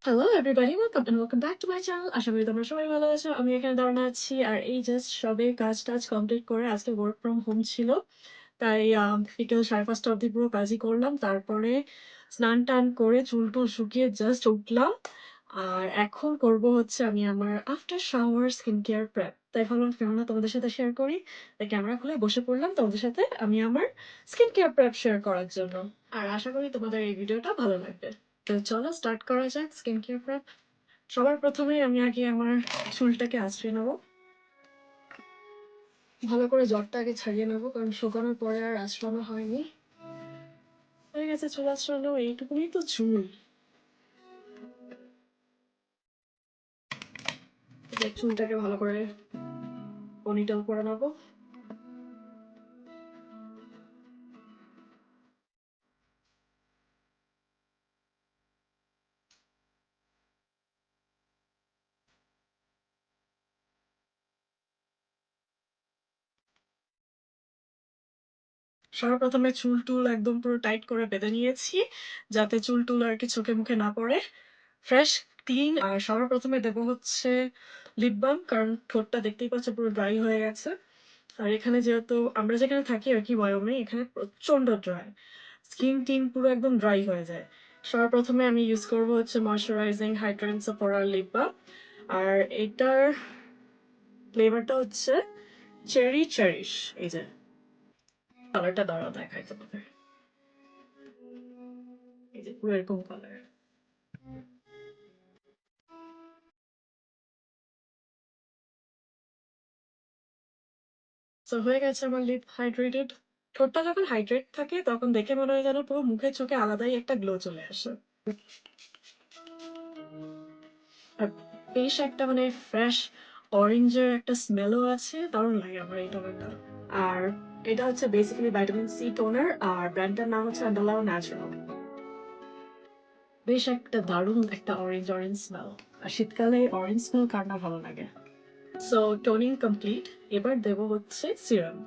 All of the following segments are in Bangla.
Hello everybody, welcome back to my channel. আশা করি তোমরা সবাই ভালো আছো। আমি এখানে দাঁড়ানো আছি আর এই জাস্ট সবে কাজ টাজ কমপ্লিট করে আজকে ওয়ার্ক ফ্রম হোম ছিল, তাই বিকেল 5:30 অবধি পুরো কাজই করলাম। তারপরে স্নান টান করে চুল টুল শুকিয়ে জাস্ট উঠলাম। আর এখন করব হচ্ছে আমি আমার after shower skin care prep. তাই ভাবলাম কেননা তোমাদের সাথে শেয়ার করি। তাই ক্যামেরা খুলে বসে পড়লাম তোমাদের সাথে আমি আমার স্কিন কেয়ার প্রেপ শেয়ার করার জন্য। আর আশা করি তোমাদের এই ভিডিওটা ভালো লাগবে। তো চলো স্টার্ট করা যাক স্কিন কেয়ার প্রেপ। সবার প্রথমে আমি আগে আমার চুলটাকে আঁচড়ে নেবো, ভালো করে জ্বরটা আগে ছাড়িয়ে নেবো, কারণ শুকানোর পরে আর আঁচড়ানো হয়নি। হয়ে গেছে চুল আঁচড়ানো, এইটুকুনি তো চুল। চুলটাকে ভালো করে পনিটেল করে নেবো। সবার প্রথমে চুল টুল একদম পুরো টাইট করে বেঁধে নিয়েছি, যাতে চুল টুল আর কি চোখে মুখে না পড়ে, ফ্রেশ ক্লিন। আর সবার প্রথমে দেবো হচ্ছে লিপ বাম, কারণ ঠোঁটটা দেখতেই পাচ্ছ পুরো ড্রাই হয়ে গেছে। আর এখানে যেহেতু আমরা যেখানে থাকি আর কি ওয়াইওমে, এখানে প্রচন্ড ড্রাই, স্কিন টিন পুরো একদম ড্রাই হয়ে যায়। সবার প্রথমে আমি ইউজ করব হচ্ছে ময়শ্চারাইজিং হাইড্রেটিং সাপোরার লিপ বাম। আর এটার ফ্লেভারটা হচ্ছে চেরি চেরিশ। এই যে কালারটা দাঁড়াও দেখাই তোমাদের, এই যে পুরো এরকম কালার। তো হয়ে গেছে আমার লিপ হাইড্রেটেড। ঠোঁটটা যখন হাইড্রেট থাকে তখন দেখে মনে হয় যেন পুরো মুখে চোখে আলাদাই একটা গ্লো চলে আসে। আর বেশ একটা মানে ফ্রেশ অরেঞ্জের একটা স্মেলও আছে, দারুণ লাগে আমার এই টোনারটা। আর এটা হচ্ছে বেসিক্যালি ভিটামিন সি টোনার, আর ব্র্যান্ডটার নাম হচ্ছে আন্ডালাও ন্যাচারাল। বেশ একটা দারুণ একটা অরেঞ্জ অরেঞ্জ স্মেল। আর শীতকালে অরেঞ্জ স্মেল কার না ভালো লাগে। সো টোনিং কমপ্লিট, এবার দেব হচ্ছে সিরাম।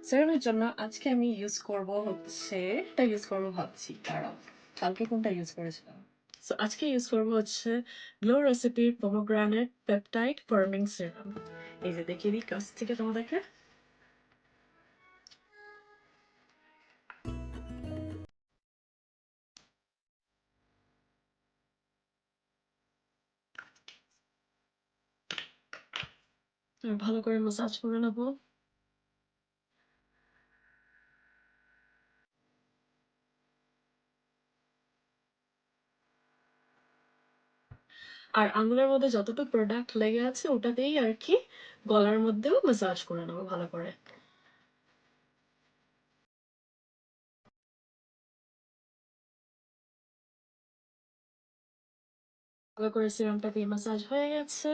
সিরামের জন্য আজকে আমি ইউজ করব হচ্ছে এটা ইউজ করবো ভাবছি, কারণ কালকে কোনটা ইউজ করেছিলাম। সো আজকে ইউজ করবো হচ্ছে গ্লো রেসিপির পোমোগ্রানেট পেপটাইড ফার্মিং সিরাম। এই যে দেখিয়ে দিই কাছ থেকে তোমাদেরকে। ভালো করে মাসাজ করে নেবো। আর আঙুলের মধ্যে যতটুকু প্রোডাক্ট লেগে আছে ওটাতেই আর কি গলার মধ্যেও মাসাজ করে নেবো ভালো করে। ভালো করে সিরামটা দিয়ে মাসাজ হয়ে গেছে।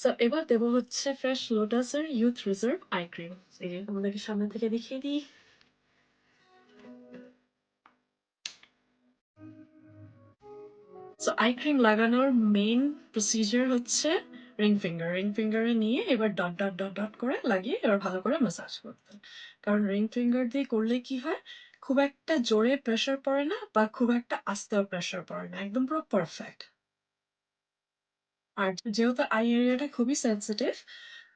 সো এবার দেবো হচ্ছে ফ্রেশ লোটাসের ইউথ রিজার্ভ আই ক্রিম। এই যে তোমাদেরকে সামনে থেকে দেখিয়ে দিই। সো আই ক্রিম লাগানোর মেইন প্রসিজার হচ্ছে রিং ফিঙ্গারে নিয়ে এবার ডট ডট ডট ডট করে লাগিয়ে এবার ভালো করে ম্যাসাজ করতে। কারণ রিং ফিঙ্গার দিয়ে করলে কি হয়, খুব একটা জোরে প্রেশার পড়ে না বা খুব একটা আস্তেও প্রেশার পড়ে না, একদম পুরো পারফেক্ট। আর যেহেতু আই এরিয়াটা খুবই সেন্সিটিভ,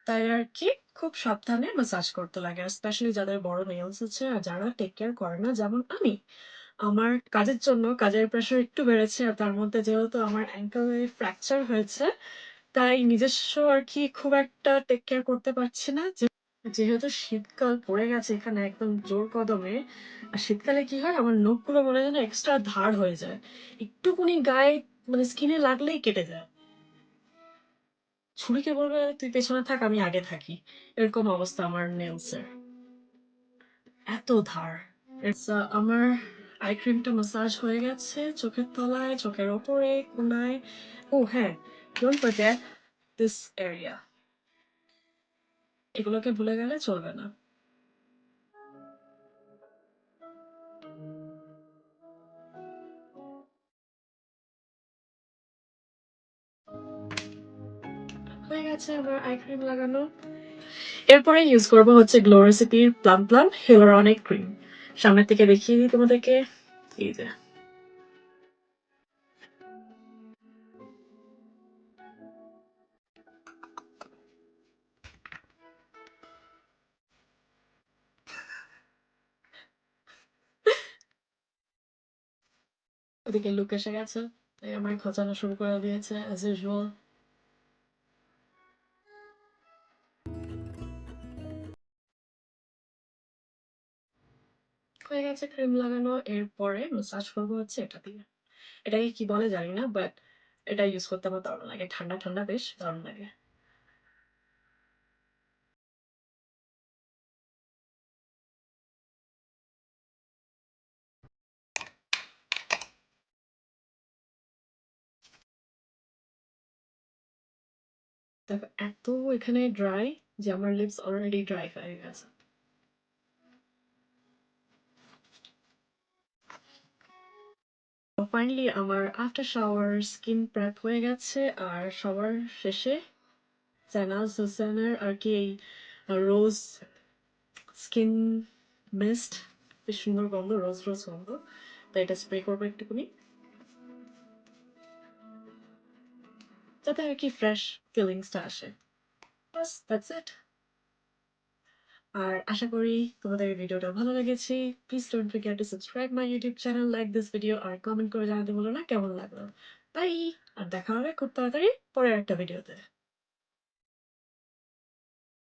তাই আর কি খুব সাবধানে ম্যাসাজ করতে লাগে, স্পেশালি যাদের বড় নেলস আছে আর যারা টেক কেয়ার করে না, যেমন আমি। আমার কাজের জন্য কাজের প্রেশার একটু বেড়েছে, আর তার মধ্যে যেহেতু আমার অ্যাঙ্কেলে ফ্র্যাকচার হয়েছে, তাই নিজস্ব আর কি খুব একটা টেক কেয়ার করতে পারছি না। যেহেতু শীতকাল পড়ে গেছে এখানে একদম জোর কদমে, আর শীতকালে কি হয় আমার নখগুলো মনে হয় যেন এক্সট্রা ধার হয়ে যায়, একটুকুনি গায়ে মানে স্কিনে লাগলেই কেটে যায়। ছুরিকে বলবে তুই পেছনে থাক আমি আগে থাকি, এরকম অবস্থা আমার নেলসের, এত ধার। আমার আই ক্রিমটা মাসাজ হয়ে গেছে চোখের তলায়, চোখের ওপরে, কোনায়। ও হ্যাঁ, ডোন্ট ফরগেট দিস এরিয়া, এগুলোকে ভুলে গেলে চলবে না। হয়ে গেছে আমার আই ক্রিম লাগানো। এরপরে ইউজ করবো হচ্ছে গ্লো রেসিপির প্লাম প্লাম হিয়ালুরনিক ক্রিম। সামনের থেকে দেখিয়ে দিই তোমাদেরকে। এই যে ওদিকে লুক এসে গেছে, তাই আমার খোঁচানো শুরু করে দিয়েছে অ্যাজ ইউজুয়াল। হয়ে গেছে ক্রিম লাগানো, এরপরে ম্যাসাজ করবো হচ্ছে এটা দিয়ে। এটাকে কি বলে জানি না, বাট এটা ইউজ করতে আমার দারুণ লাগে, ঠান্ডা ঠান্ডা বেশ দারুণ লাগে। দেখো এত এখানে ড্রাই যে আমার লিপস অলরেডি ড্রাই হয়ে গেছে। ফাইনালি আমার আফটার শাওয়ার স্কিন প্রেপ হয়ে গেছে। আর সবার শেষে জানাজ হোসেনের আর কি এই রোজ স্কিন মিস্ট, বেশ সুন্দর গন্ধ, রোজ রোজ গন্ধ, তো এটা স্প্রে করবো একটুখানি যাতে আর কি ফ্রেশ ফিলিংসটা আসে। বাস দ্যাটস ইট। আর আশা করি তোমাদের এই ভিডিওটা ভালো লেগেছে। Please don't forget to subscribe my YouTube channel, like this video আর কমেন্ট করে জানাতে বলো না কেমন লাগলো। বাই। আর দেখা হবে খুব তাড়াতাড়ি পরের একটা ভিডিওতে।